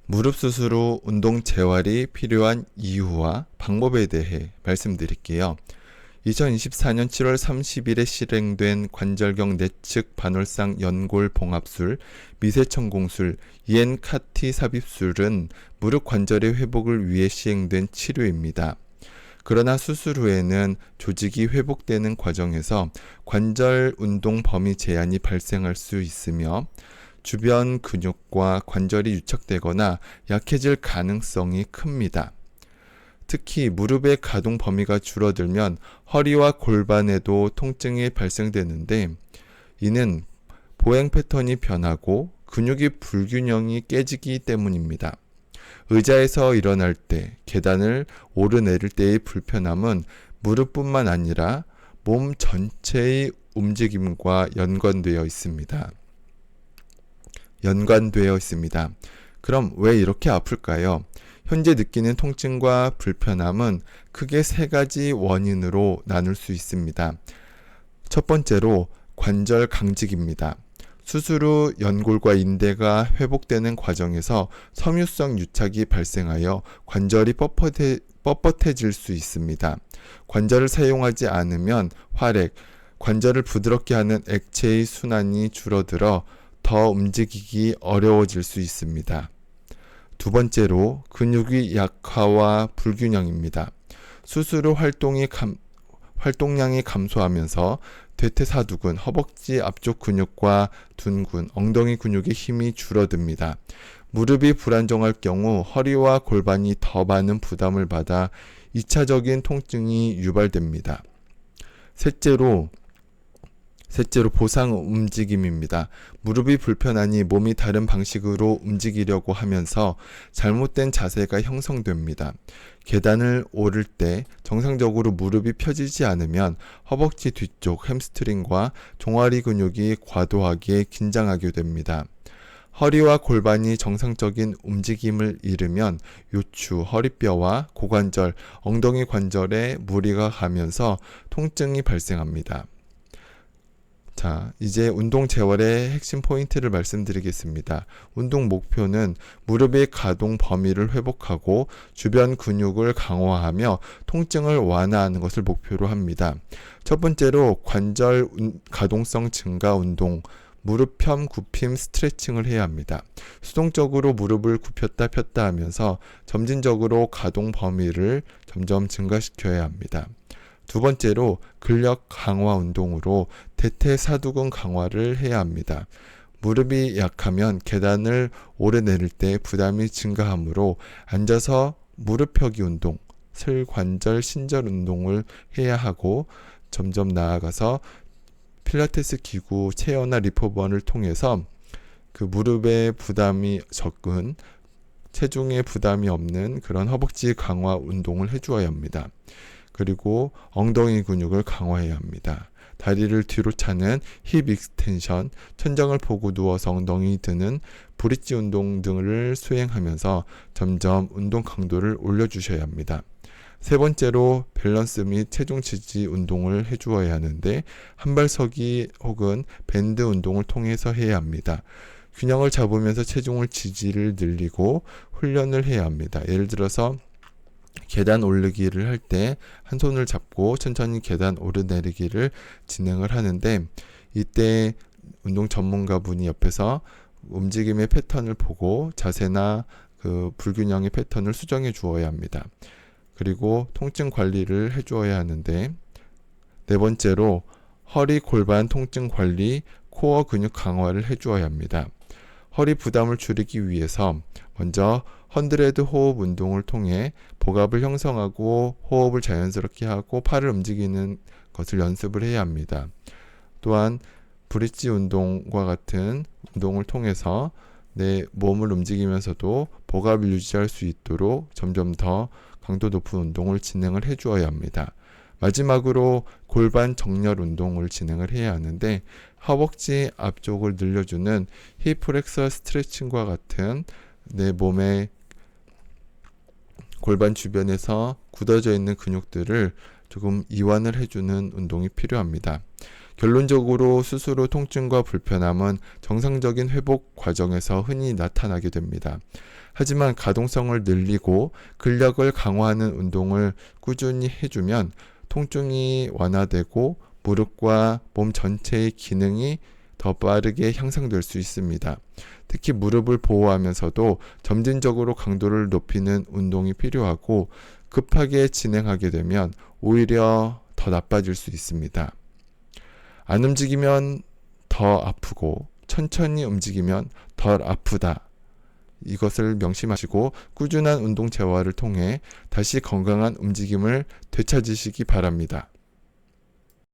무릎 수술 후 운동 재활이 필요한 이유와 방법에 대해 말씀드릴게요. 2024년 7월 30일에 실행된 관절경 내측 반월상 연골 봉합술, 미세천공술, 이엔카티 삽입술은 무릎 관절의 회복을 위해 시행된 치료입니다. 그러나 수술 후에는 조직이 회복되는 과정에서 관절 운동 범위 제한이 발생할 수 있으며 주변 근육과 관절이 유착되거나 약해질 가능성이 큽니다. 특히 무릎의 가동 범위가 줄어들면 허리와 골반에도 통증이 발생되는데, 이는 보행 패턴이 변하고 근육의 불균형이 깨지기 때문입니다. 의자에서 일어날 때, 계단을 오르내릴 때의 불편함은 무릎뿐만 아니라 몸 전체의 움직임과 연관되어 있습니다. 그럼 왜 이렇게 아플까요? 현재 느끼는 통증과 불편함은 크게 세 가지 원인으로 나눌 수 있습니다. 첫 번째로 관절 강직입니다. 수술 후 연골과 인대가 회복되는 과정에서 섬유성 유착이 발생하여 관절이 뻣뻣해질 수 있습니다. 관절을 사용하지 않으면 활액, 관절을 부드럽게 하는 액체의 순환이 줄어들어 더 움직이기 어려워질 수 있습니다. 두 번째로 근육의 약화와 불균형입니다. 수술 후 활동량이 감소하면서 대퇴사두근, 허벅지 앞쪽 근육과 둔근, 엉덩이 근육의 힘이 줄어듭니다. 무릎이 불안정할 경우 허리와 골반이 더 많은 부담을 받아 2차적인 통증이 유발됩니다. 셋째로 보상 움직임입니다. 무릎이 불편하니 몸이 다른 방식으로 움직이려고 하면서 잘못된 자세가 형성됩니다. 계단을 오를 때 정상적으로 무릎이 펴지지 않으면 허벅지 뒤쪽 햄스트링과 종아리 근육이 과도하게 긴장하게 됩니다. 허리와 골반이 정상적인 움직임을 잃으면 요추, 허리뼈와 고관절, 엉덩이 관절에 무리가 가면서 통증이 발생합니다. 자, 이제 운동 재활의 핵심 포인트를 말씀드리겠습니다. 운동 목표는 무릎의 가동 범위를 회복하고 주변 근육을 강화하며 통증을 완화하는 것을 목표로 합니다. 첫 번째로 관절 가동성 증가 운동, 무릎 펴, 굽힘, 스트레칭을 해야 합니다. 수동적으로 무릎을 굽혔다 폈다 하면서 점진적으로 가동 범위를 점점 증가시켜야 합니다. 두 번째로 근력 강화 운동으로 대퇴사두근 강화를 해야 합니다. 무릎이 약하면 계단을 오르내릴 때 부담이 증가하므로 앉아서 무릎 펴기 운동, 슬관절 신절 운동을 해야 하고, 점점 나아가서 필라테스 기구, 체어나 리퍼번을 통해서 그 무릎에 부담이 적은, 체중에 부담이 없는 그런 허벅지 강화 운동을 해주어야 합니다. 그리고 엉덩이 근육을 강화해야 합니다. 다리를 뒤로 차는 힙 익스텐션, 천장을 보고 누워서 엉덩이 드는 브릿지 운동 등을 수행하면서 점점 운동 강도를 올려주셔야 합니다. 세 번째로 밸런스 및 체중 지지 운동을 해주어야 하는데, 한발서기 혹은 밴드 운동을 통해서 해야 합니다. 균형을 잡으면서 체중을 지지를 늘리고 훈련을 해야 합니다. 예를 들어서 계단 오르기를 할 때 한 손을 잡고 천천히 계단 오르내리기를 진행을 하는데, 이때 운동 전문가분이 옆에서 움직임의 패턴을 보고 자세나 그 불균형의 패턴을 수정해 주어야 합니다. 그리고 통증 관리를 해 주어야 하는데, 네 번째로 허리 골반 통증 관리, 코어 근육 강화를 해 주어야 합니다. 허리 부담을 줄이기 위해서 먼저 헌드레드 호흡 운동을 통해 복압을 형성하고 호흡을 자연스럽게 하고 팔을 움직이는 것을 연습을 해야 합니다. 또한 브릿지 운동과 같은 운동을 통해서 내 몸을 움직이면서도 복압을 유지할 수 있도록 점점 더 강도 높은 운동을 진행을 해주어야 합니다. 마지막으로 골반 정렬 운동을 진행을 해야 하는데, 허벅지 앞쪽을 늘려주는 힙 플렉서 스트레칭과 같은 내 몸의 골반 주변에서 굳어져 있는 근육들을 조금 이완을 해주는 운동이 필요합니다. 결론적으로 스스로 통증과 불편함은 정상적인 회복 과정에서 흔히 나타나게 됩니다. 하지만 가동성을 늘리고 근력을 강화하는 운동을 꾸준히 해주면 통증이 완화되고 무릎과 몸 전체의 기능이 더 빠르게 향상될 수 있습니다. 특히 무릎을 보호하면서도 점진적으로 강도를 높이는 운동이 필요하고 급하게 진행하게 되면 오히려 더 나빠질 수 있습니다. 안 움직이면 더 아프고 천천히 움직이면 덜 아프다. 이것을 명심하시고 꾸준한 운동 재활을 통해 다시 건강한 움직임을 되찾으시기 바랍니다.